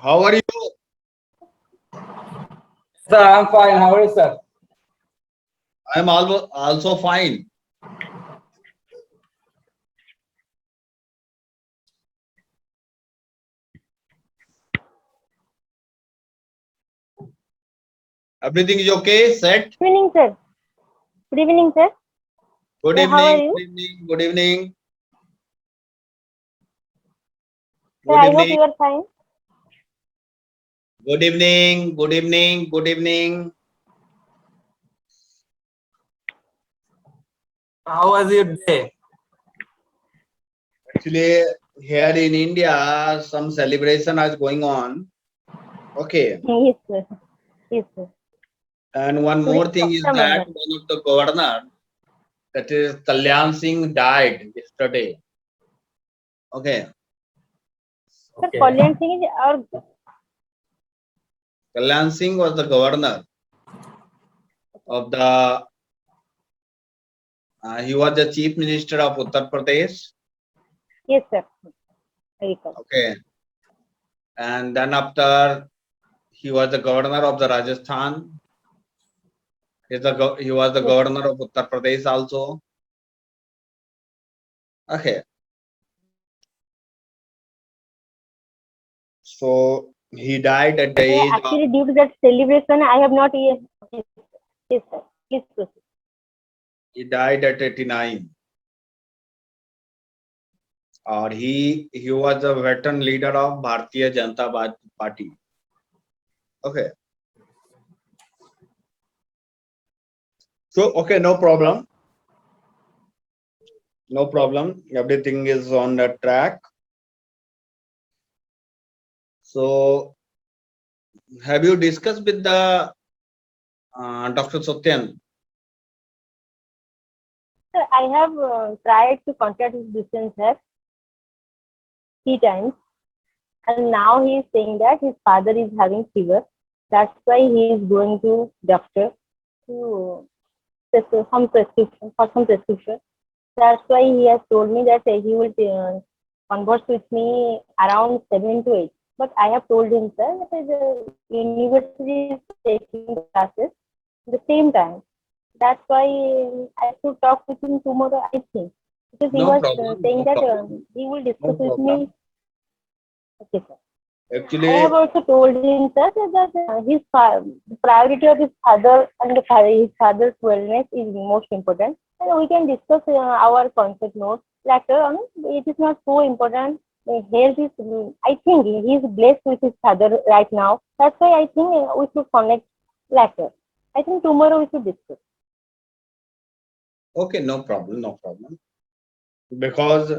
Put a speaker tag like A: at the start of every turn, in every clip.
A: How are you?
B: Sir, I'm fine. How are you, sir?
A: I am also fine. Everything is okay? Set?
C: Good evening, sir. Good evening, sir.
A: Good
C: Sir, how are
A: evening.
C: you?
A: Good evening. Good evening.
C: Sir,
A: Good
C: I hope
A: evening.
C: you are fine.
A: Good evening. Good evening. Good evening.
B: How was your day?
A: Actually, here in India, some celebration is going on. Okay.
C: Yes, sir. Yes, sir.
A: And one
C: Today
A: more
C: is
A: thing is
C: Raksha
A: that
C: Bandhan.
A: one of the governor, that is Kalyan Singh, died yesterday. Okay.
C: Sir,
B: Okay.
C: Kalyan Singh is our
A: Kalyan Singh was the governor of the, he was the chief minister of Uttar Pradesh.
C: yes, sir. I recall.
A: Okay. And then after he was the governor of the Rajasthan. He was the
C: Yes, sir.
A: governor of Uttar Pradesh also. Okay. So he died at the
C: Yeah,
A: age of,
C: actually, due to that celebration, I have not yet. Yes, sir. Please proceed.
A: he died at 89. Or he was a veteran leader of Bharatiya Janata Party. Okay. So okay, no problem. No problem. Everything is on the track. So have you discussed with the Dr. Satyan?
C: Sir, I have tried to contact his distance, sir, 3 times. And now he is saying that his father is having fever. That's why he is going to doctor to some prescription for some prescription. That's why he has told me that he will converse with me around 7 to 8. But I have told him, sir, that the university is taking classes at the same time. That's why I should talk with him tomorrow, I think. Because he
A: No
C: was
A: problem.
C: saying
A: No
C: that
A: problem.
C: he will
A: No
C: discuss with
A: problem.
C: me. Okay, sir. I have
A: Actually,
C: also told him, sir, that the priority of his father and his father's wellness is most important. And we can discuss our concept notes later on. It is not so important. Health is, I think he is blessed with his father right now. That's why I think we should connect later. I think tomorrow we should discuss.
A: okay, no problem. No problem. Because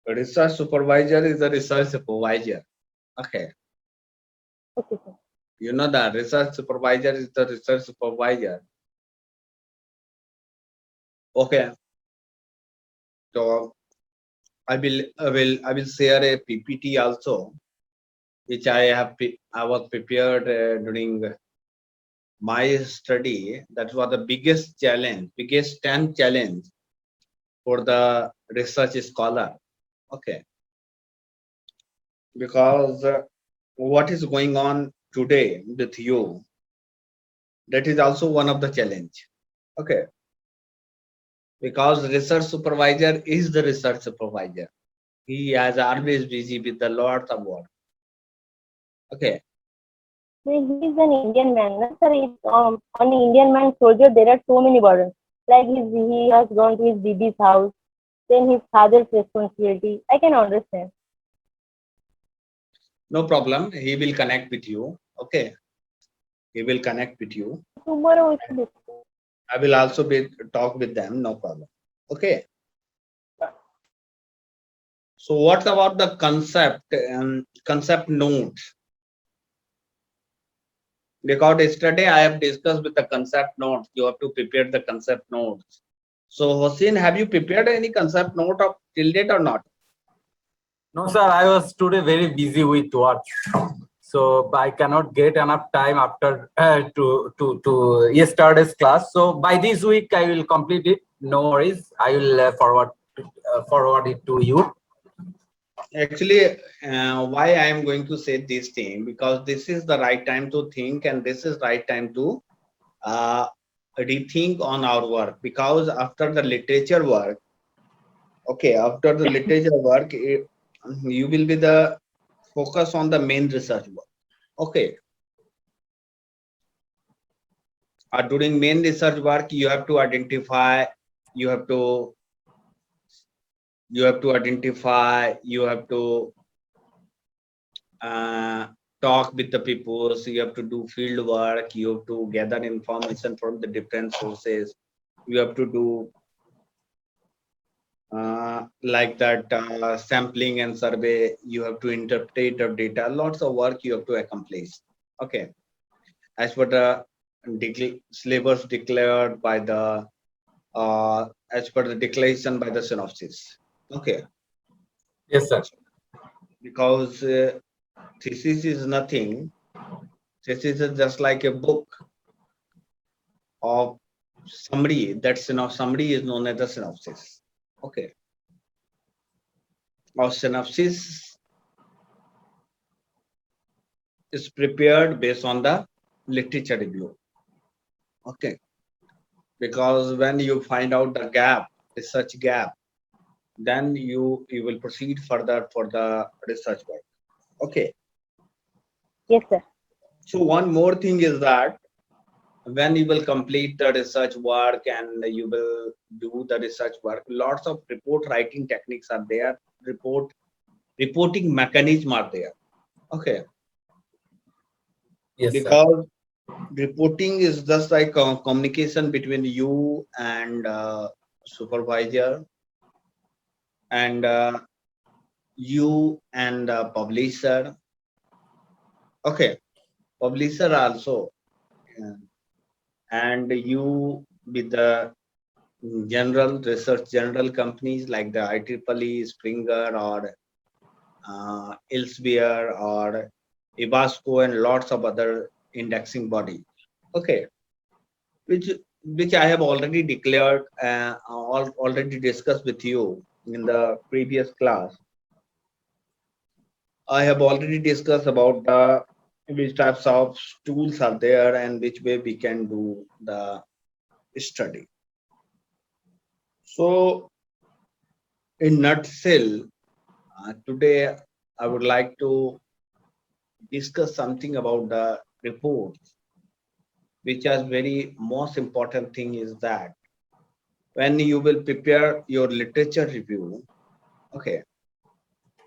A: research supervisor is a research supervisor. Okay.
C: Okay, sir.
A: You know that research supervisor is the research supervisor. Okay. So I will share a PPT also, which I was prepared during my study. That was the biggest challenge, biggest 10 challenge for the research scholar. Okay. Because what is going on today with you, that is also one of the challenge. Okay. Because research supervisor is the research supervisor. He is always busy with the lots of work. Okay.
C: So he is an Indian man. No? Sir, on the Indian man soldier, there are so many burdens. Like he has gone to his baby's house, then his father's responsibility. I can understand.
A: No problem. He will connect with you. Okay. He will connect with you.
C: Tomorrow we should discuss.
A: I will also be talk with them. No problem. Okay. So what about the concept notes? Because yesterday I have discussed with the concept notes. You have to prepare the concept notes. So Hossein, have you prepared any concept note of till date or not?
B: No, sir. I was today very busy with work, so I cannot get enough time after to yesterday's class. So by this week I will complete it. No worries. I will forward it to you.
A: Actually, why I am going to say this thing, because this is the right time to think, and this is right time to uh, rethink on our work. Because after the literature work, okay, after the literature work, you will be the focus on the main research work. Okay, during main research work, you have to identify, you have to identify, you have to uh, talk with the people. So you have to do field work, you have to gather information from the different sources, you have to do like that sampling and survey, you have to interpret of data, lots of work you have to accomplish. Okay, as per the syllabus declared by the as per the declaration by the synopsis. Okay,
B: Yes, sir.
A: because thesis is nothing. Thesis is just like a book of summary. That summary is known as the synopsis. Okay, our synopsis is prepared based on the literature review. Okay, because when you find out the gap, research gap, then you will proceed further for the research work. Okay,
C: Yes, sir.
A: so one more thing is that when you will complete the research work and you will do the research work, lots of report writing techniques are there, reporting mechanism are there. Okay,
B: Yes, sir.
A: because reporting is just like communication between you and supervisor, and you and publisher. Okay, publisher also, uh, and you with the general research general companies like the IEEE, Springer, or Elsevier, or Ibasco, and lots of other indexing bodies. Okay, which I have already declared, already discussed with you in the previous class. I have already discussed about the which types of tools are there and which way we can do the study. So, in nutshell, today I would like to discuss something about the reports, which is very most important thing is that when you will prepare your literature review, okay,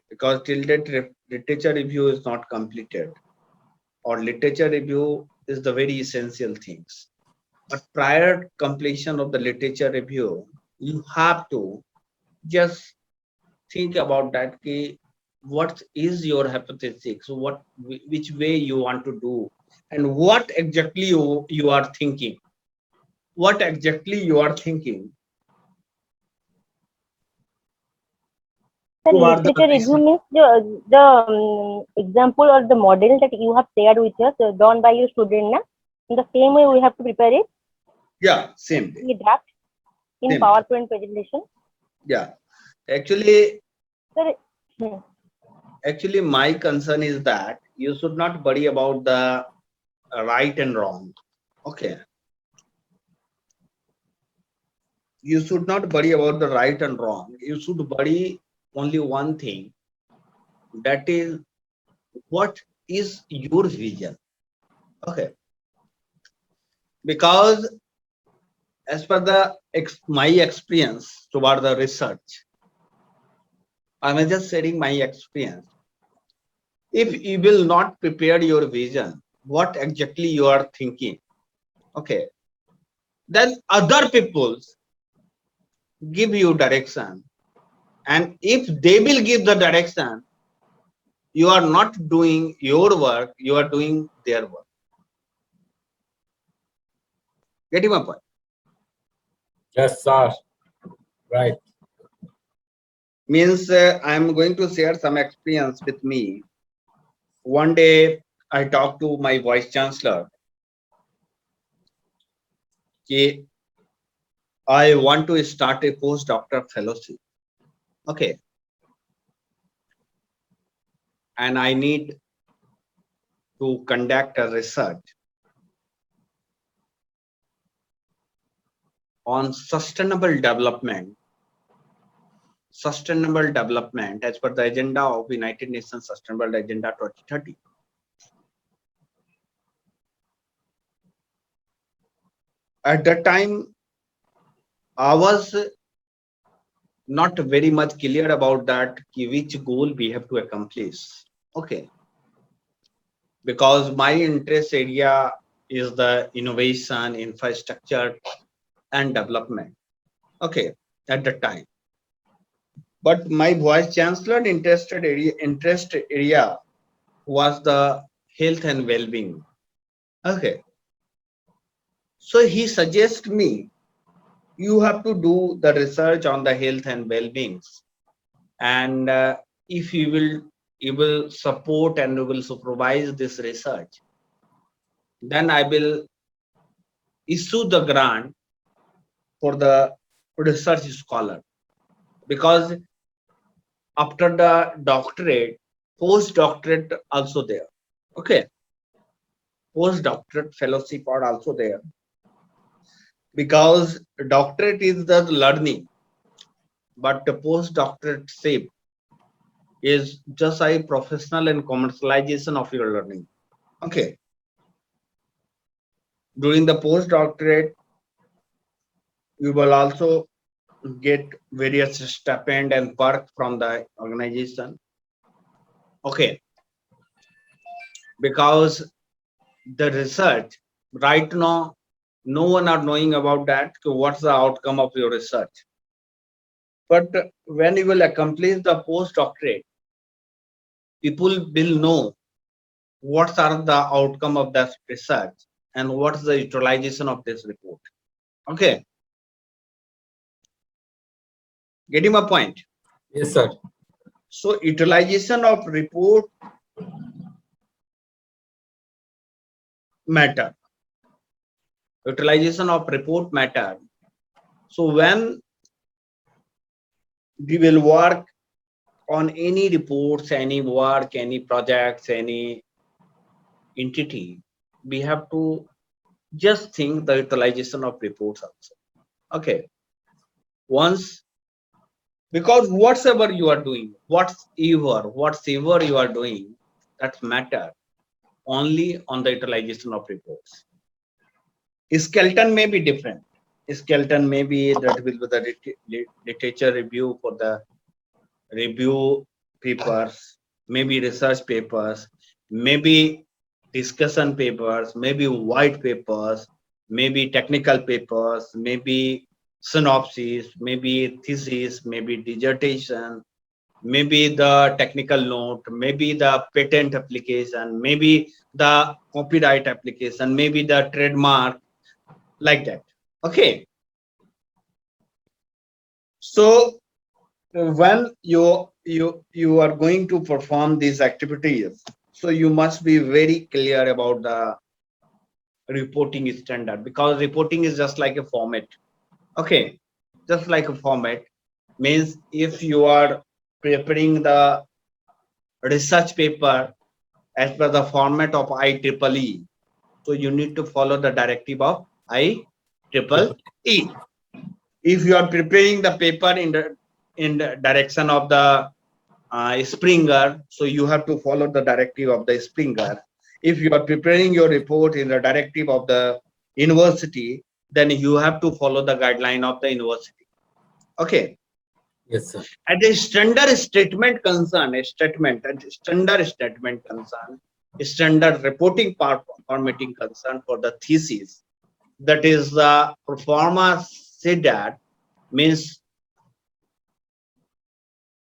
A: because till that literature review is not completed, or literature review is the very essential things. But prior completion of the literature review, you have to just think about that. Ki, what is your hypothesis? So what, which way you want to do, and what exactly you are thinking. What exactly you are thinking
C: The
A: toward the
C: literature review
A: research.
C: means the example or the model that you have shared with us, done by your student. Na? In the same way, we have to prepare it
A: Yeah, same way,
C: in a draft in
A: same way.
C: PowerPoint presentation.
A: Yeah, actually,
C: Sir, hmm,
A: my concern is that you should not worry about the right and wrong. Okay, you should not worry about the right and wrong. You should worry only one thing, that is what is your vision. Okay, because as per the my experience toward the research, I'm just sharing my experience. If you will not prepare your vision, what exactly you are thinking, okay, then other people give you direction, and if they will give the direction, you are not doing your work, you are doing their work. Getting my point?
B: Yes, sir. Right.
A: Means I am going to share some experience with me. One day I talked to my vice chancellor. Ki, I want to start a postdoctoral fellowship. Okay, and I need to conduct a research on sustainable development as per the agenda of United Nations Sustainable Agenda 2030. At that time, I was not very much clear about that, which goal we have to accomplish. Okay, because my interest area is the innovation, infrastructure, and development. Okay, at the time. But my vice chancellor interest area was the health and well-being. Okay, so he suggests me, you have to do the research on the health and well-being, and if you will support and you will supervise this research, then I will issue the grant for the research scholar, because after the doctorate, postdoctorate also there. Okay, postdoctorate fellowship are also there, because doctorate is the learning, but the postdoctorate is just a professional and commercialization of your learning. Okay, during the postdoctorate, you will also get various stipend and perk from the organization. Okay, because the research right now, no one are knowing about that, what's the outcome of your research. But when you will accomplish the postdoctorate, people will know what are the outcome of that research and what is the utilization of this report. Okay, getting my point?
B: Yes, sir.
A: So utilization of report matter. Utilization of report matter. So when we will work on any reports, any work, any projects, any entity, we have to just think the utilization of reports also. Okay, once, because whatever you are doing, whatever you are doing, that matter only on the utilization of reports. Skeleton may be different. Skeleton may be that will be the literature review for the review papers, maybe research papers, maybe discussion papers, maybe white papers, maybe technical papers, maybe synopsis, maybe thesis, maybe dissertation, maybe the technical note, maybe the patent application, maybe the copyright application, maybe the trademark, like that. Okay, so when you are going to perform these activities, so you must be very clear about the reporting standard, because reporting is just like a format. Okay, just like a format means if you are preparing the research paper as per the format of IEEE, so you need to follow the directive of IEEE. If you are preparing the paper in the direction of the Springer, so you have to follow the directive of the Springer. If you are preparing your report in the directive of the university, then you have to follow the guideline of the university. Okay.
B: Yes, sir.
A: At a standard statement concern, standard reporting formatting concern for the thesis, that is the performer said that means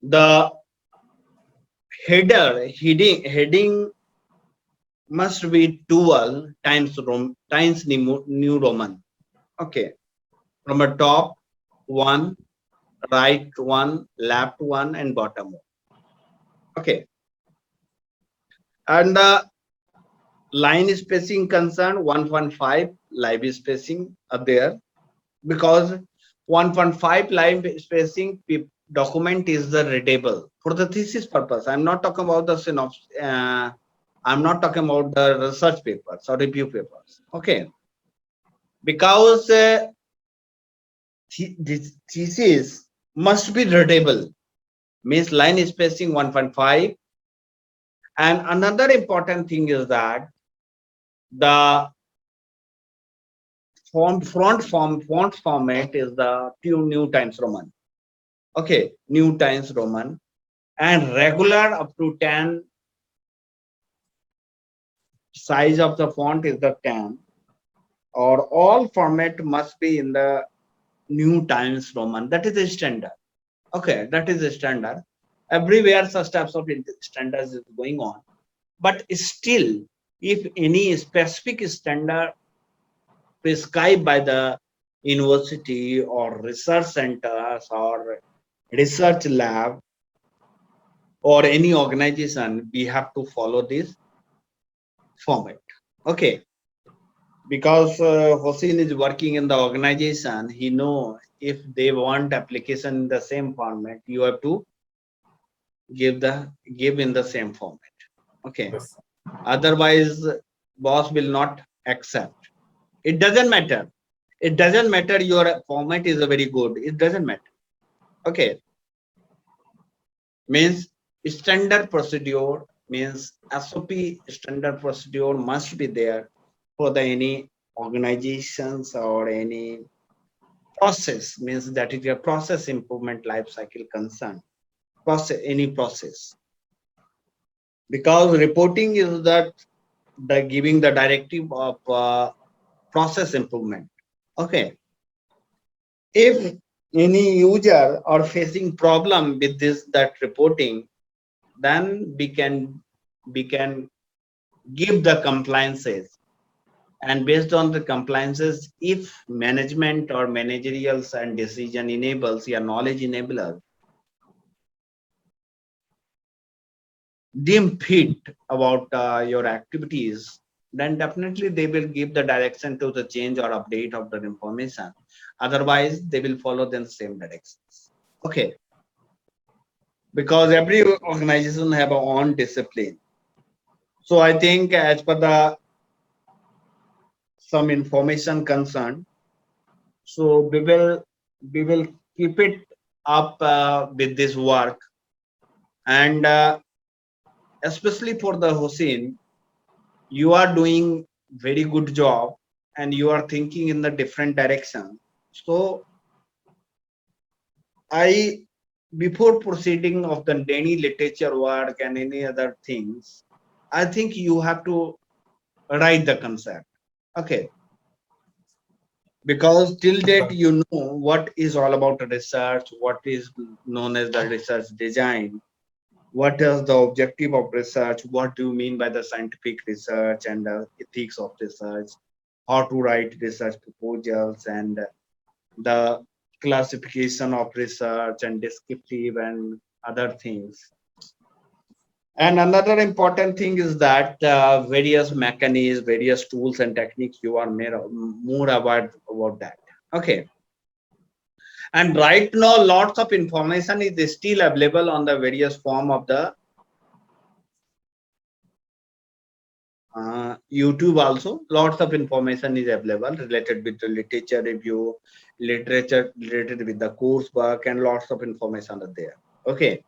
A: the heading must be 12 times New Roman. Okay, from a top one, right one, left one, and bottom one. Okay, and the line spacing concern 1.5 live spacing are there, because 1.5 live spacing document is the readable for the thesis purpose. I'm not talking about the synopsis. I'm not talking about the research papers or review papers. Okay, because this thesis must be readable, means line spacing 1.5. And another important thing is that the font format is the New Times Roman. Okay, New Times Roman, and regular up to 10. Size of the font is the 10, or all format must be in the New Times Roman. That is the standard. Okay, that is the standard. Everywhere such types of standards is going on, but still, if any specific standard prescribed by the university or research centers or research lab or any organization, we have to follow this format. Okay, because Hossein is working in the organization, he know if they want application in the same format, you have to give in the same format. Okay,
B: Yes.
A: otherwise boss will not accept. It doesn't matter. It doesn't matter your format is a very good. It doesn't matter. Okay, means standard procedure, means SOP standard procedure must be there for the any organizations or any process, means that is your process improvement life cycle concern, process, any process, because reporting is that the giving the directive of process improvement. Okay, if any user are facing problem with this that reporting, then we can give the compliances, and based on the compliances, if management or managerials and decision enables your knowledge enabler deem fit about your activities, then definitely they will give the direction to the change or update of the information. Otherwise they will follow the same directions. Okay, because every organization have a own discipline. So I think as per the some information concerned, so we will keep it up with this work, and especially for the Hossein, you are doing very good job and you are thinking in the different direction. So I, before proceeding of the any literature work and any other things, I think you have to write the concept. Okay, because till date you know what is all about the research, what is known as the research design, what is the objective of research, what do you mean by the scientific research and the ethics of research, how to write research proposals, and the classification of research and descriptive and other things. And another important thing is that various mechanisms, various tools and techniques, you are more aware about that. Okay, and right now lots of information is still available on the various form of the YouTube. Also lots of information is available related with the literature review, literature related with the coursework, and lots of information are there. Okay,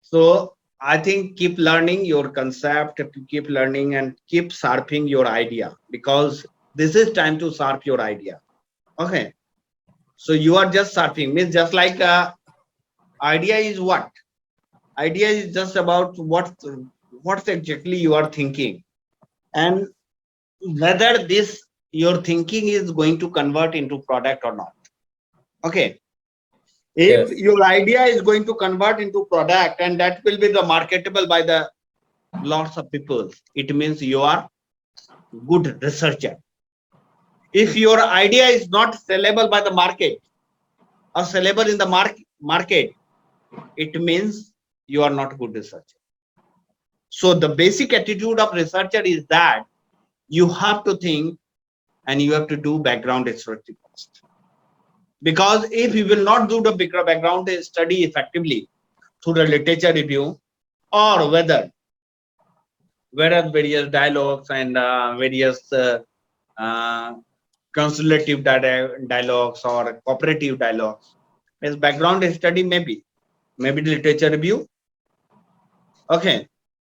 A: so I think keep learning your concept, keep learning and keep sharpening your idea, because this is time to sharp your idea. Okay, so you are just sharpening, means just like idea is what? Idea is just about what exactly you are thinking, and whether this your thinking is going to convert into product or not. Okay, if
B: Yes.
A: your idea is going to convert into product and that will be the marketable by the lots of people, it means you are good researcher. If your idea is not sellable by the market or sellable in the market, it means you are not good researcher. So the basic attitude of researcher is that you have to think and you have to do background research first. Because if you will not do the background study effectively through the literature review, or whether various dialogues and various consultative dialogues or cooperative dialogues, means background study, maybe the literature review. Okay,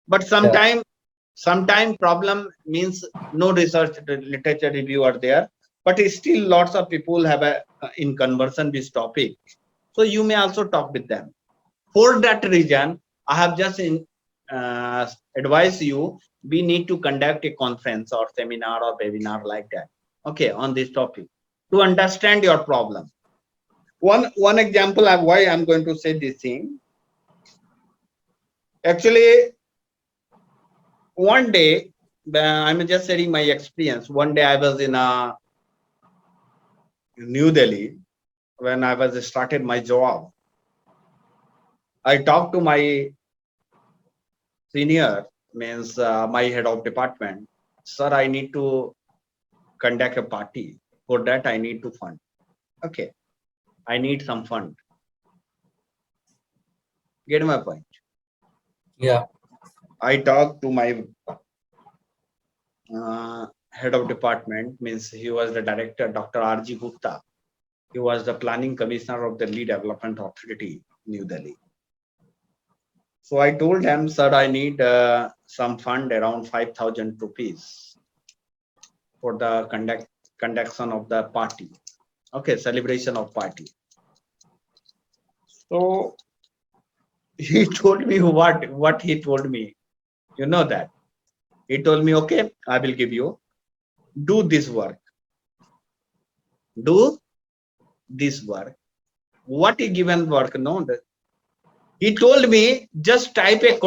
A: but sometime problem means no research literature review are there, but still lots of people have a in conversion this topic, so you may also talk with them. For that reason, I have just advised you, we need to conduct a conference or seminar or webinar like that, okay, on this topic to understand your problem. One example of why I'm going to say this thing. Actually, one day, I'm just sharing my experience. One day I was in New Delhi when I was started my job. I talked to my senior, means my head of department. Sir, I need to conduct a party. For that, I need to fund. Okay, I need some fund. Get my point?
B: Yeah.
A: I talked to my head of department, means he was the director, Dr. R.G. Gupta. He was the planning commissioner of the Lee Development Authority, New Delhi. So I told him, sir, I need some fund around 5,000 rupees for the conduction of the party. Okay, celebration of party. So he told me what he told me. You know that. He told me, okay, I will give you. Do this work. Do this work. What he given work? No, he told me just type a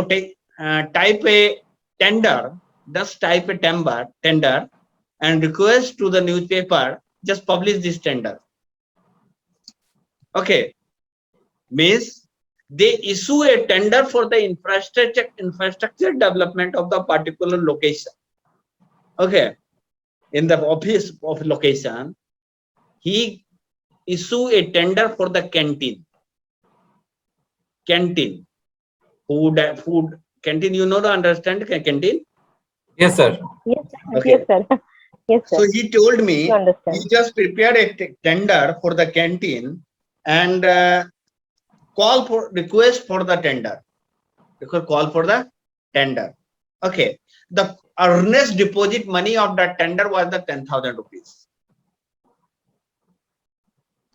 A: tender, just type a tender and request to the newspaper, just publish this tender. Okay, means they issue a tender for the infrastructure development of the particular location. Okay, in the office of location, he issue a tender for the canteen, food canteen. You know the understand canteen?
B: Yes, sir.
C: Yes, sir.
A: Okay.
C: Yes, sir. Yes, sir.
A: So he told me
C: You understand.
A: he just prepared a tender for the canteen and call for request for the tender. Call for the tender. Okay. The earnest deposit money of that tender was the 10,000 rupees.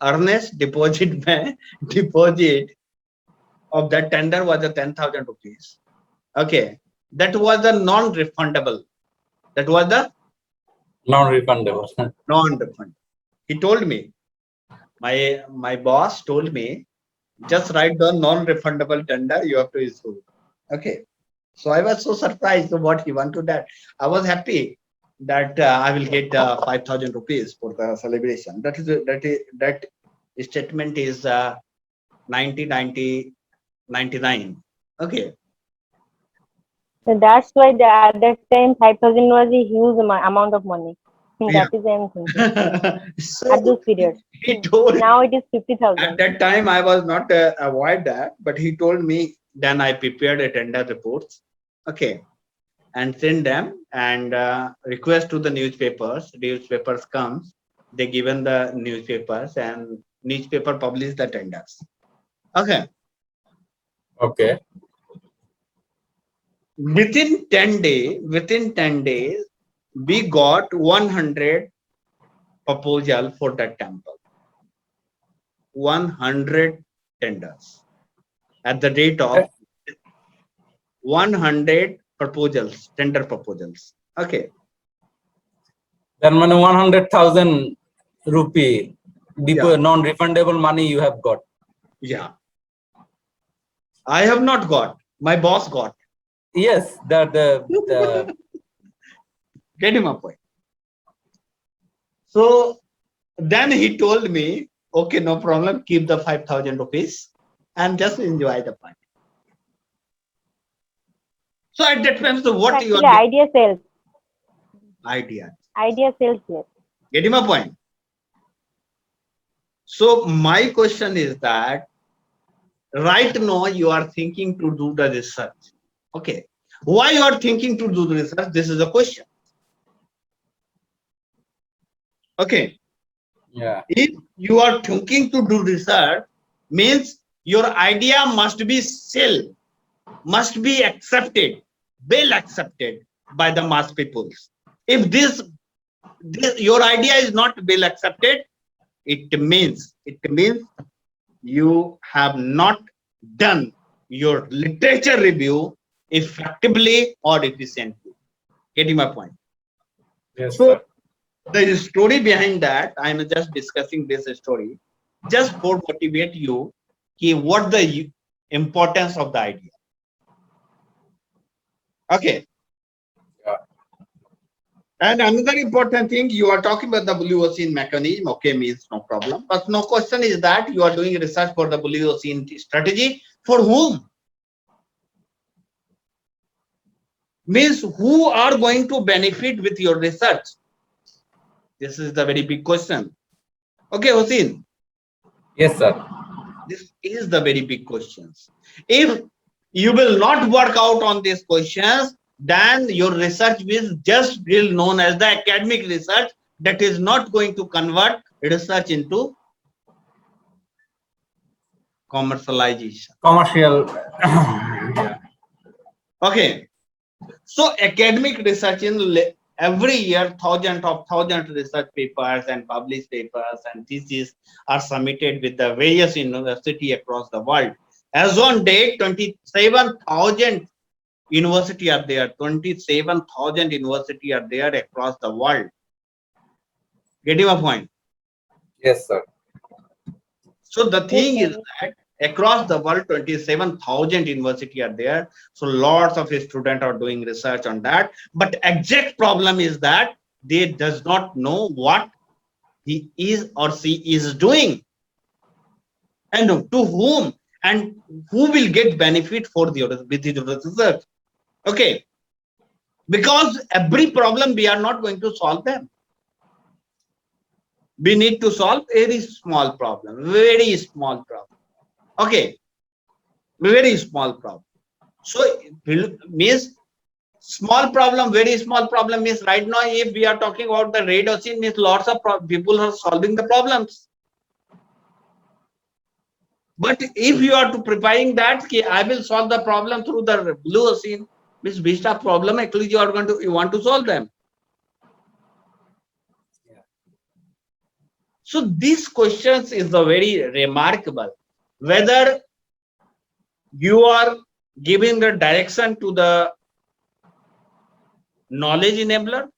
A: Earnest deposit of that tender was the 10,000 rupees. Okay. That was the non-refundable. That was the
B: Non-refundable.
A: non-refundable. He told me, my boss told me, just write the non-refundable tender you have to issue. Okay. So I was so surprised what he wanted that. I was happy that I will get 5,000 rupees for the celebration. That statement is 1999. Okay.
C: So that's why at that time 5,000 was a huge amount of money.
A: Yeah.
C: That is the I'm thinking.
A: So
C: At those periods.
A: he told,
C: Now it is
A: at
C: 50,000.
A: that time I was not avoid that, but he told me, then I prepared a tender reports, okay, and send them and request to the newspapers. Newspapers comes, they given the newspapers and newspaper publish the tenders. Okay.
B: Okay.
A: Within 10 days, we got 100 proposal for that temple. 100 tenders at the rate of 100 proposals, tender proposals. Okay.
B: Then money 100,000 rupee
A: Yeah.
B: non-refundable money you have got.
A: Yeah. I have not got. My boss got.
B: Yes, the
A: Get him a point. So then he told me, okay, no problem, keep the 5,000 rupees and just enjoy the party. So at that time, so what you
C: Actually,
A: are
C: idea sales.
A: idea?
C: Idea sales here.
A: Get him a point. So my question is that right now you are thinking to do the research. Okay. Why you are thinking to do the research? This is the question. Okay.
B: Yeah.
A: If you are thinking to do research, means your idea must be still, must be accepted, well accepted by the mass peoples. If this your idea is not well accepted, it means you have not done your literature review effectively or efficiently. Getting my point?
B: Yes,
A: So
B: sir.
A: the story behind that, I am just discussing this story just for motivate you what the importance of the idea. Okay.
B: Yeah.
A: And another important thing, you are talking about the blue ocean mechanism. Okay, means no problem. But no question is that you are doing research for the blue ocean strategy. For whom? Means who are going to benefit with your research? This is the very big question. Okay, Hossein.
B: Yes, sir.
A: This is the very big questions. If you will not work out on these questions, then your research will just be known as the academic research that is not going to convert research into commercialization.
B: Commercial. Yeah.
A: Okay. So academic research in every year, thousands research papers and published papers and theses are submitted with the various university across the world. As on date, 27,000 university are there. 27,000 university are there across the world. Getting my point?
B: Yes, sir.
A: So the thing
C: Yes,
A: is
C: sir.
A: that across the world, 27,000 university are there. So lots of students are doing research on that. But exact problem is that they does not know what he is or she is doing and to whom and who will get benefit for the with the research. Okay, because every problem we are not going to solve them. We need to solve a very small problem, very small problem. Okay, very small problem. So it means small problem, very small problem means right now if we are talking about the red ocean means lots of people are solving the problems. But if you are to preparing that, I will solve the problem through the blue ocean, means which are problem actually you are going to you want to solve them.
B: Yeah.
A: So these questions is the very remarkable whether you are giving the direction to the knowledge enabler,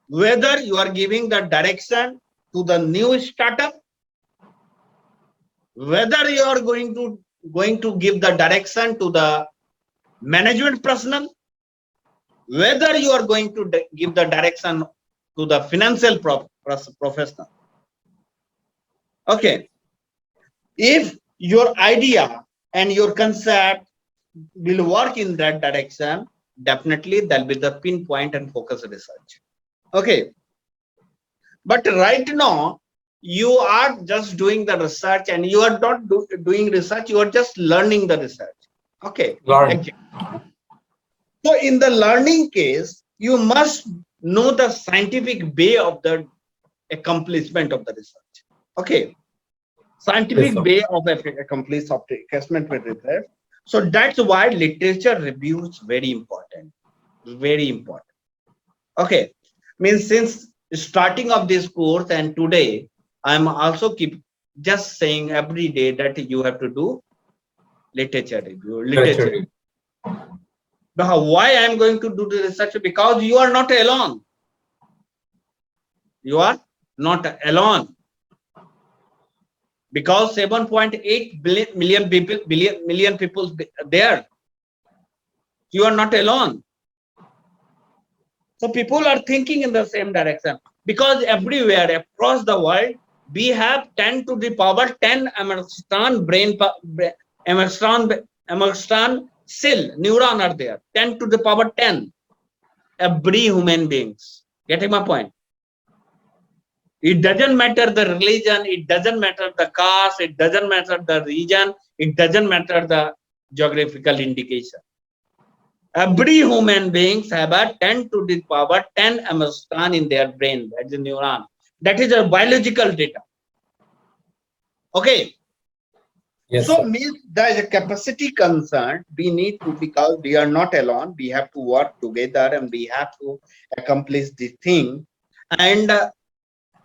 A: whether you are giving the direction to the new startup, whether you are going to give the direction to the management personnel, whether you are going to give the direction to the financial professional. Okay, if your idea and your concept will work in that direction, definitely there'll be the pinpoint and focus research. Okay, but right now you are just doing the research and you are not doing research, you are just learning the research. Okay,
B: Learn.
A: so in the learning case you must know the scientific way of the accomplishment of the research. Okay,
B: Yes,
A: scientific
B: sir.
A: way of accomplishment with research. So that's why literature review is very important, very important. Okay, means since starting of this course and today I'm also keep just saying every day that you have to do literature review, literature.
B: Literature.
A: Now why I'm going to do the research? Because you are not alone. You are not alone. Because 7.8 million people there. You are not alone. So people are thinking in the same direction because everywhere across the world we have 10 to the power 10 Emerson cell neuron are there. 10 to the power 10. Every human beings. Getting my point? It doesn't matter the religion, it doesn't matter the caste, it doesn't matter the region, it doesn't matter the geographical indication. Every human beings have a 10 to the power 10 amostan in their brain, that's a neuron. That is a biological data. Okay.
B: Yes,
A: So
B: sir.
A: means there is a capacity concern. We need to, because we are not alone. We have to work together and we have to accomplish this thing. And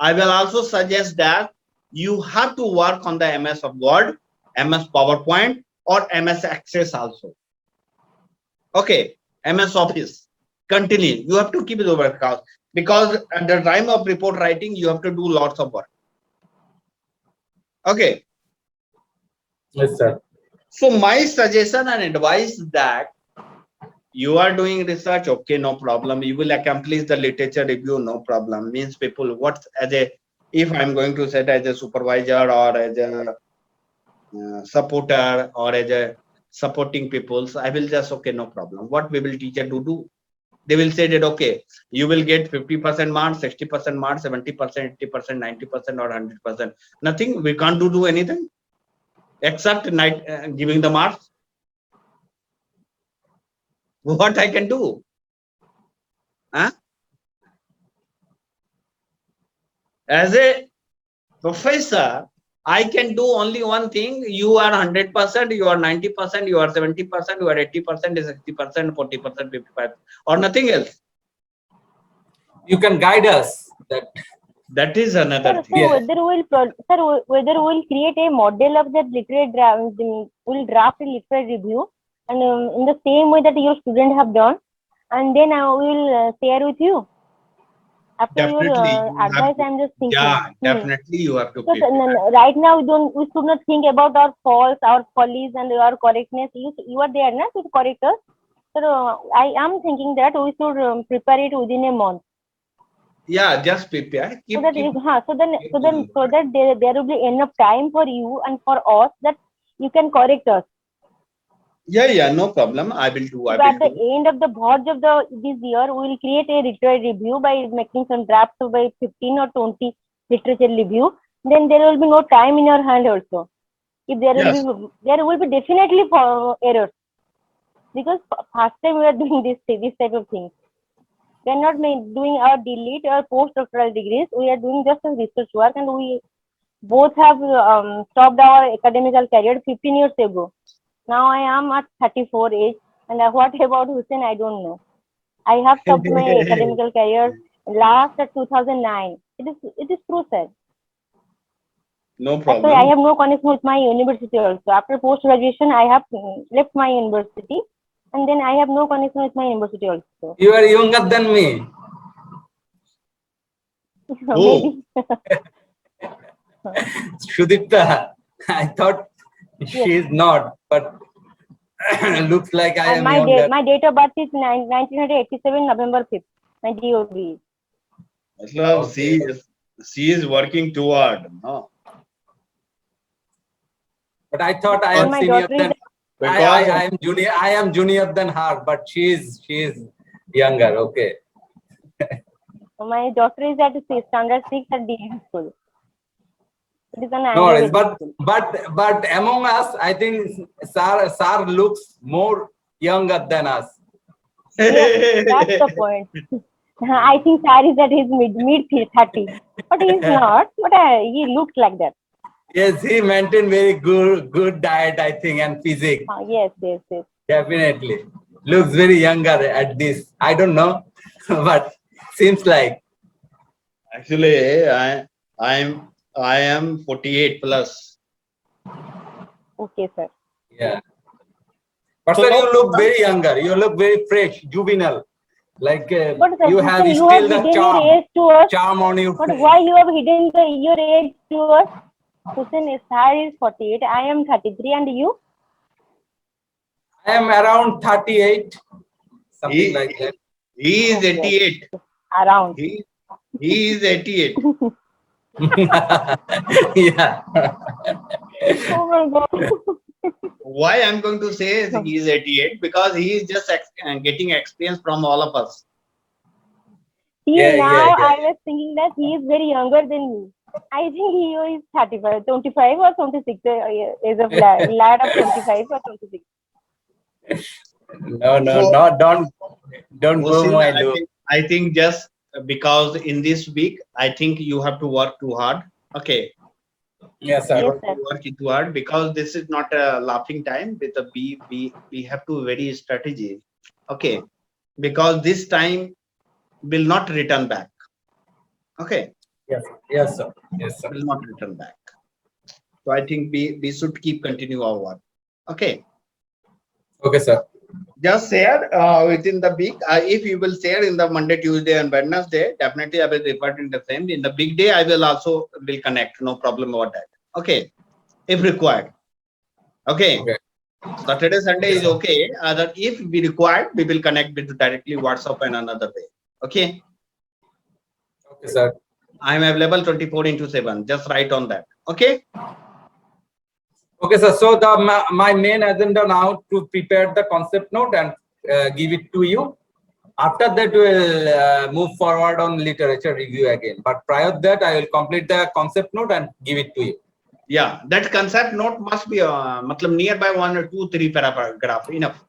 A: I will also suggest that you have to work on the MS of Word, MS PowerPoint, or MS Access also. Okay, MS Office. Continue. You have to keep it over because at the time of report writing, you have to do lots of work. Okay.
B: Yes, sir.
A: So my suggestion and advice that you are doing research, okay, no problem. You will accomplish the literature review, no problem. Means people, what as a, if I'm going to set as a supervisor or as a supporter or as a supporting people, so I will just, okay, no problem. What we will teacher to do? They will say that, okay, you will get 50% marks, 60% marks, 70%, 80%, 90%, or 100%. Nothing. We can't do anything except giving the marks. What I can do? Huh? As a professor, I can do only one thing. You are 100%, you are 90%, you are 70%, you are 80%, 60%, 40%, 55%, or nothing else.
B: You can guide us.
A: That is another
C: Sir,
A: thing.
B: Yeah.
C: whether we'll create a model of that literary draft, we'll draft a literary review, and in the same way that your student have done, and then I will share with you. After
A: Definitely,
C: your
A: you have
C: advice,
A: to,
C: I'm just thinking.
A: yeah, definitely you have to
C: So
A: prepare.
C: right now we should not think about our faults, our follies, and our correctness. You are there, na, to correct us. So I am thinking that we should prepare it within a month.
A: Yeah, just prepare.
C: So that there will be enough time for you and for us that you can correct us.
A: Yeah, no problem. I will do.
C: So at the end of the Bhoj of this year, we will create a literary review by making some drafts by 15 or 20 literature review. Then there will be no time in your hand also. If there
A: Yes.
C: there will be definitely errors, because first time we are doing this type of thing. We are not doing our delete or postdoctoral degrees. We are doing just a research work, and we both have stopped our academical career 15 years ago. Now I am at 34 age, and what about Hussein? I don't know. I have stopped my academical career last at 2009. It is true, sir.
A: No
C: That's why
A: problem.
C: I have no connection with my university also. After post graduation, I have left my university, and then I have no connection with my university also.
B: You are younger than me.
C: Maybe.
B: Sudipta, I thought she is not, but looks like I am younger.
C: My date of birth is 1987 November 5th. My DOB.
A: Okay. She is working toward. No.
B: But I thought I am senior than. I am junior. I am junior than her, but she is younger. Okay.
C: My daughter is at standard 6 at DN school. It is an
B: No worries,
C: school.
B: but among us, I think Sar looks more younger than us.
C: Yes, that's the point. I think Sar is at his mid 30s, but he is not. But he looks like that.
B: Yes, he maintained very good diet, I think, and physique.
C: Yes.
B: Definitely looks very younger at this. I don't know, but seems like.
A: Actually, I am 48 plus.
C: Okay, sir.
B: Yeah. But sir, you look very younger. You look very fresh, juvenile. Like you have still the charm on you.
C: But why you have hidden your age to us? Hussein Sar is 48. I am 33, and you?
B: I am around 38. Something like that.
A: He is 88.
C: Around.
A: He is 88.
B: Yeah.
C: Oh my God.
A: Why I'm going to say he is 88? Because he is just getting experience from all of us.
C: Till
B: Yeah,
C: now,
B: yeah, yeah.
C: I was thinking that he is very younger than me. I think he is 35, 25 or 26 is a lad of 25 or 26.
B: No, no,
A: So,
B: no, don't go
A: Osin,
B: my loop.
A: I think just because in this week, I think you have to work too hard. Okay,
B: Yes,
A: you
B: sir.
C: Yes,
A: have
C: sir.
A: to work it too hard because this is not a laughing time. With the we have to very strategy. Okay, because this time will not return back. Okay,
B: Yes, yes, sir. Yes, sir.
A: will not return back. So I think we should keep continue our work. Okay.
B: Okay, sir.
A: Just share within the week. If you will share in the Monday, Tuesday, and Wednesday, definitely I will report in the same. In the big day, I will also will connect. No problem about that. Okay, if required. Okay,
B: Okay.
A: Saturday, Sunday
B: Okay,
A: is
B: sir.
A: okay. Other if we required, we will connect with directly WhatsApp and another way. Okay,
B: Okay, sir.
A: I am available 24/7. Just write on that. Okay.
B: Okay, sir. So my main agenda now to prepare the concept note and give it to you. After that, we'll move forward on literature review again. But prior to that, I will complete the concept note and give it to you.
A: Yeah, that concept note must be matlab nearby 1 or 2, 3 paragraph enough.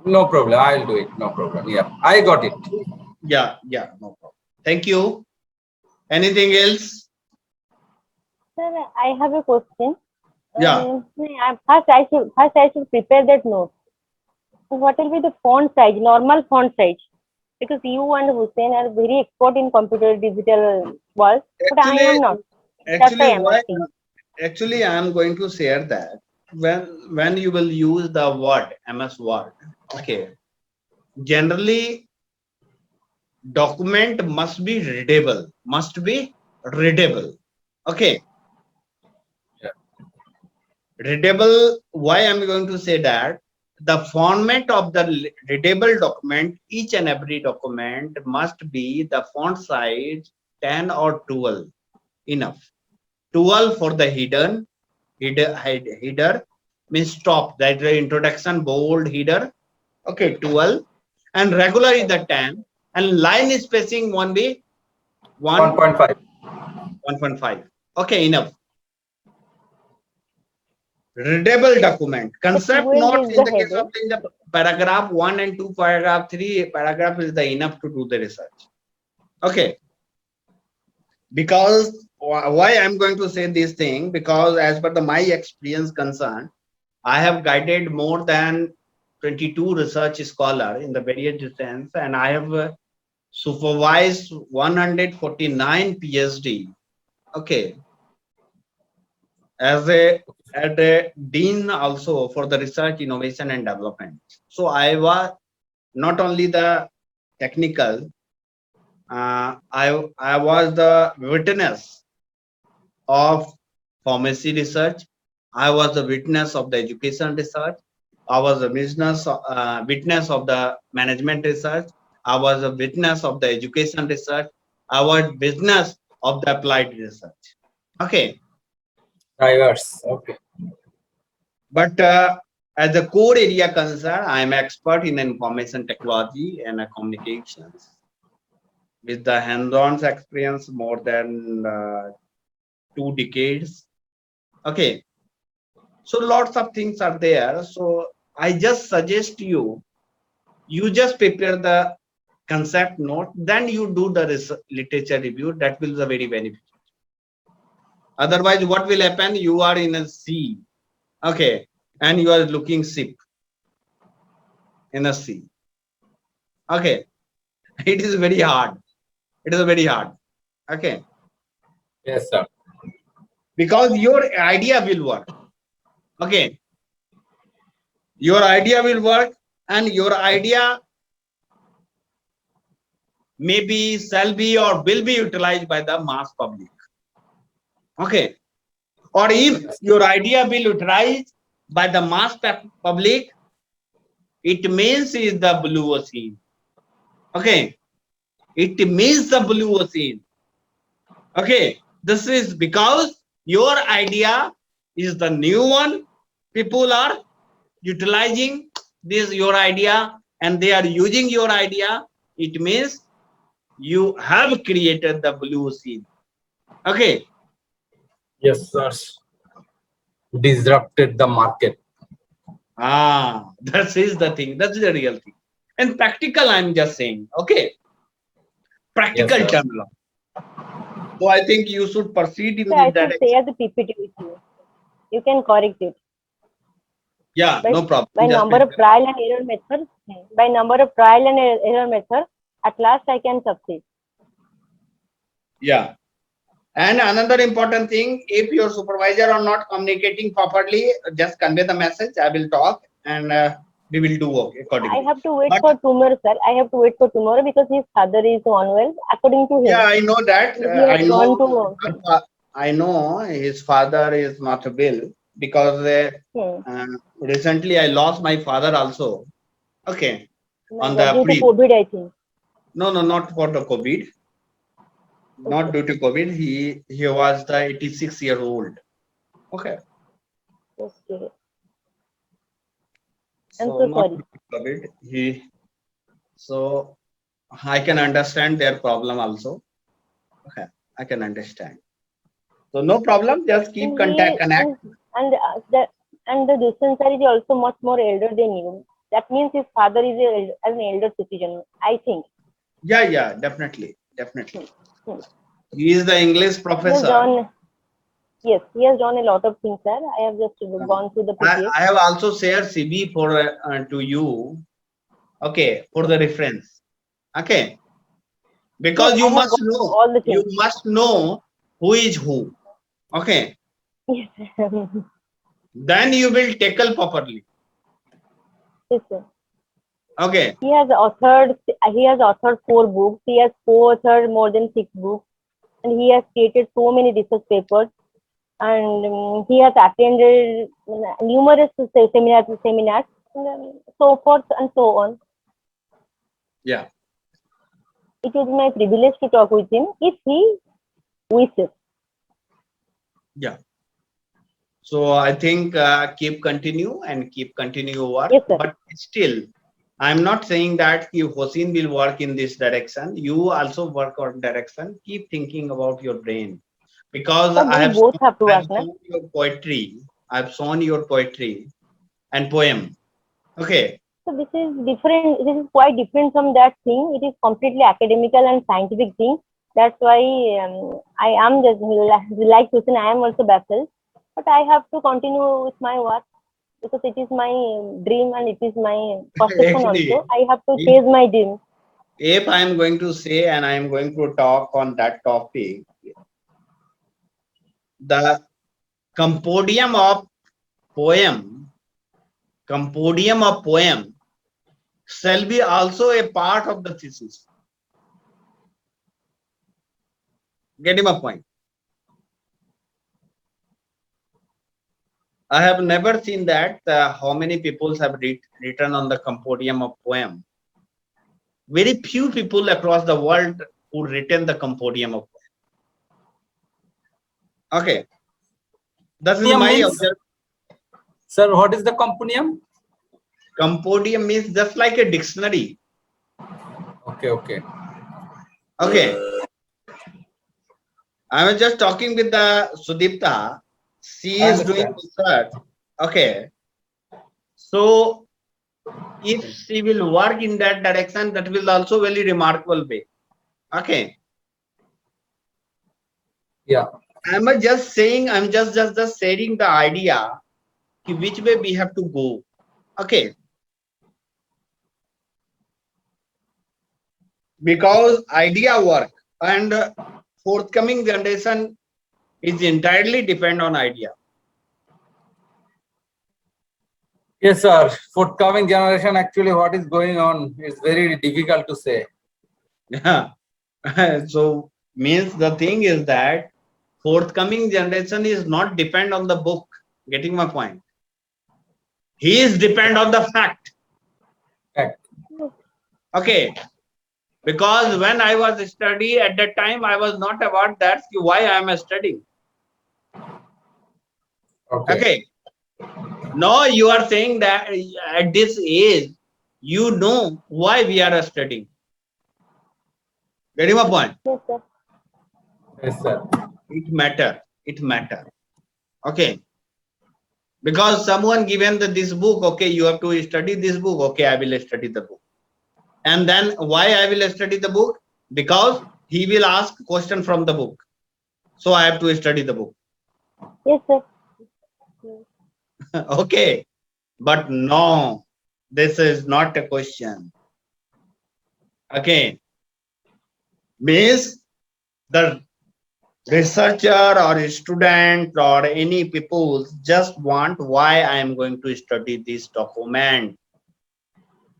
B: No problem. I'll do it. No problem. Yeah, I got it.
A: Yeah, no problem. Thank you. Anything else?
C: Sir, I have a question.
A: Yeah,
C: First I should prepare that note. So what will be the font size, normal font size? Because you and Hussein are very expert in computer digital world, but I
A: actually,
C: am not. That's why
A: actually,
C: I am
A: why?
C: asking.
A: Actually, I am going to share that when you will use the word MS Word. Okay, generally, document must be readable. Must be readable. Okay,
B: Yeah.
A: readable. Why I'm going to say that? The format of the readable document, each and every document must be the font size 10 or 12 enough. 12 for the header means top, that is the introduction bold header. Okay, 12 and regular is the 10 and line spacing 1
B: 1.5.
A: 1.5. Okay, enough. Readable document
C: So
A: concept
C: 12
A: note
C: is
A: in
C: the
A: the case
C: header.
A: of in the paragraph 1 and 2, paragraph 3 paragraph is the enough to do the research. Okay, because why I'm going to say this thing, because as per my experience concern, I have guided more than 22 research scholar in the various disciplines, and I have supervised 149 PhD. Okay, as a dean also for the research, innovation, and development. So I was not only the technical, I was the witness of pharmacy research. I was the witness of the education research. I was a witness of the management research. I was a witness of the education research. I was witness of the applied research. Okay,
B: Diverse. Okay.
A: but as a core area concern, I am expert in information technology and communications with the hands-on experience more than 2 decades. Okay, so lots of things are there. So I just suggest you just prepare the concept note, then you do the literature review. That will be very beneficial. Otherwise, what will happen? You are in a sea, okay, and you are looking ship in a sea. Okay, it is very hard. It is very hard. Okay,
B: Yes, sir.
A: because your idea will work. Okay, your idea will work, and your idea maybe shall be or will be utilized by the mass public. Okay, or if
B: Yes.
A: your idea will utilized by the mass public, it means is the blue ocean. Okay, it means the blue ocean. Okay, this is because your idea is the new one. People are utilizing this your idea and they are using your idea. It means You have created the blue scene. Okay.
B: Yes, sir. Disrupted the market.
A: That is the thing. That's the real thing. And practical, I'm just saying. Okay. Practical
B: Yes, sir.
A: term. So I think you should proceed in
C: So I
A: this
C: should
A: direction.
C: share the PPT with you. You can correct it.
A: Yeah,
C: But
A: no problem.
C: by
A: Just
C: number of trial and error methods, by number of trial and error method, at last I can succeed.
A: yeah. And another important thing, if your supervisor are not communicating properly, just convey the message. I will talk and we will do accordingly.
C: I have to wait
A: But
C: for tomorrow, sir. I have to wait for tomorrow because his father is unwell. According to him,
A: yeah, I know that.
C: he has gone to.
A: I know his father is not well because recently I lost my father also. Okay, on the
C: Due to
A: April.
C: COVID, I think.
A: No, not for the COVID. Not due to COVID. He was the 86-year-old. Okay.
C: Okay.
A: So
C: I'm so
A: not
C: sorry.
A: due to COVID. So I can understand their problem also. Okay, I can understand. So no problem. Just keep connect.
C: And the distance sir is also much more elder than you. That means his father is an elder citizen, I think.
A: Yeah, definitely. He is the English
C: He has
A: professor.
C: done, yes, he has done a lot of things, sir. I have just gone through the PDF.
A: I have also shared CV for to you. Okay, for the reference. Okay, because
C: Yes,
A: you
C: I have
A: must
C: got
A: know.
C: all the
A: You
C: things.
A: must know who is who. Okay,
C: Yes,
A: then you will tackle properly.
C: yes, sir.
A: Okay.
C: He has authored 4 books. He has co-authored more than 6 books, and he has created so many research papers. And he has attended numerous seminars, and so forth and so on.
A: Yeah.
C: It is my privilege to talk with him if he wishes.
A: Yeah. So I think keep continue your work.
C: Yes, sir.
A: But still, I'm not saying that you Hossein will work in this direction. You also work on direction. Keep thinking about your brain, because
C: But we both have to work, na?
A: shown your poetry. I've shown your poetry and poem. Okay.
C: So this is different. This is quite different from that thing. It is completely academical and scientific thing. That's why I am just like Hussein. I am also baffled, but I have to continue with my work because it is my dream and it is my profession
A: Actually,
C: also. I have to chase my dream.
A: if I am going to say and I am going to talk on that topic, the compendium of poem shall be also a part of the thesis. Getting my point? I have never seen that how many people have written on the compendium of poem. Very few people across the world who written the compendium of poem. Okay, that is my observation.
B: Sir, what is the compendium?
A: Compendium means just like a dictionary.
B: Okay.
A: I was just talking with the Sudipta. She is doing research. Okay. So if she will work in that direction, that will also very remarkable way. Okay.
B: Yeah.
A: I'm just saying, I'm just sharing the idea which way we have to go. Okay. Because idea work and forthcoming generation is entirely depend on idea.
B: Yes, sir. Forthcoming generation, actually, what is going on is very difficult to say.
A: Yeah. So means the thing is that forthcoming generation is not depend on the book. Getting my point? He is depend on the fact.
B: Fact.
A: Okay. Because when I was studying at that time, I was not about that why I am studying. Okay. Now you are saying that at this age, you know why we are studying. Getting my point?
C: Yes, sir.
B: Yes, sir.
A: It matter. It matter. Okay. Because someone given this book, okay, you have to study this book. Okay, I will study the book. And then why I will study the book? Because he will ask question from the book. So I have to study the book.
C: Yes, sir.
A: Okay. But no, this is not a question. Okay. Means the researcher or a student or any people just want why I am going to study this document.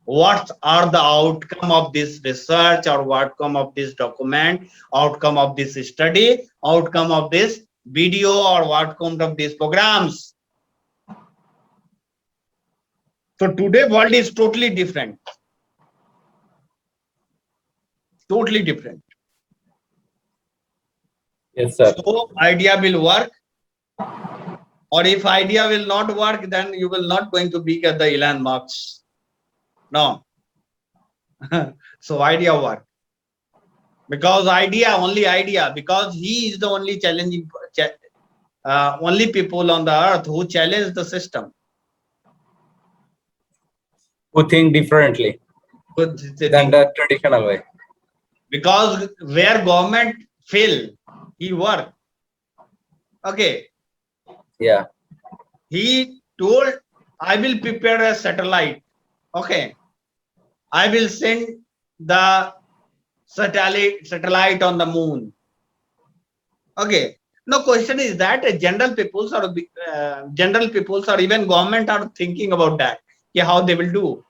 A: What are the outcome of this research or outcome of this document, outcome of this study, outcome of this video or outcome of these programs. So today world is totally different. Totally different.
B: Yes, sir.
A: So idea will work, or if idea will not work, then you will not going to be at the Elon Musk. No. So idea work. Because only idea, because he is the only challenging, only people on the earth who challenge the system.
B: Who think differently than the traditional way.
A: Because where government fail, he work. Okay.
B: Yeah.
A: He told, I will prepare a satellite. Okay. I will send the satellite on the moon. Okay. No question is that general peoples or even government are thinking about that. Yeah, how they will do.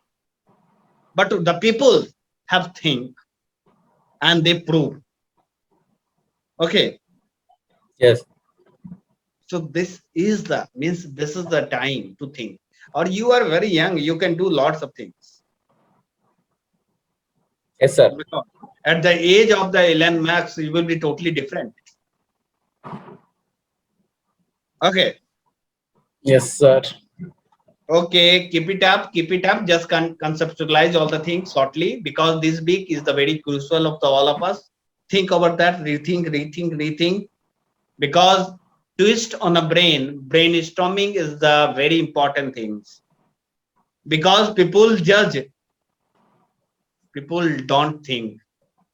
A: But the people have think and they prove. Okay.
B: Yes.
A: So this is the time to think. Or you are very young, you can do lots of things.
B: Yes, sir.
A: At the age of the Elon Musk, you will be totally different. Okay.
B: Yes, sir.
A: Okay, keep it up. Just conceptualize all the things shortly, because this week is the very crucial of all of us. Think about that, rethink. Because twist on a brainstorming is the very important things. Because people judge, people don't think.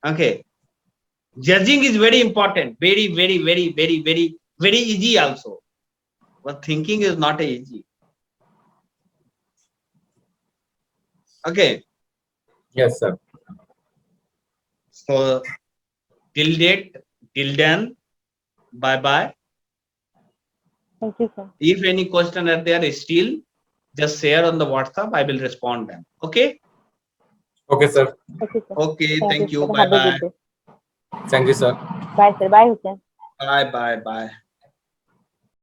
A: Okay. Judging is very important, very easy also. But thinking is not easy. Okay.
B: Yes, sir.
A: So till then, bye.
C: Thank you, sir.
A: If any question are there still, just share on the WhatsApp. I will respond them. Okay.
B: Okay, sir.
C: Okay, sir.
A: Okay. Thank you.
C: Sir. Have a good day.
B: Thank you, sir.
C: Bye, sir. Bye, Hussein.
A: Bye.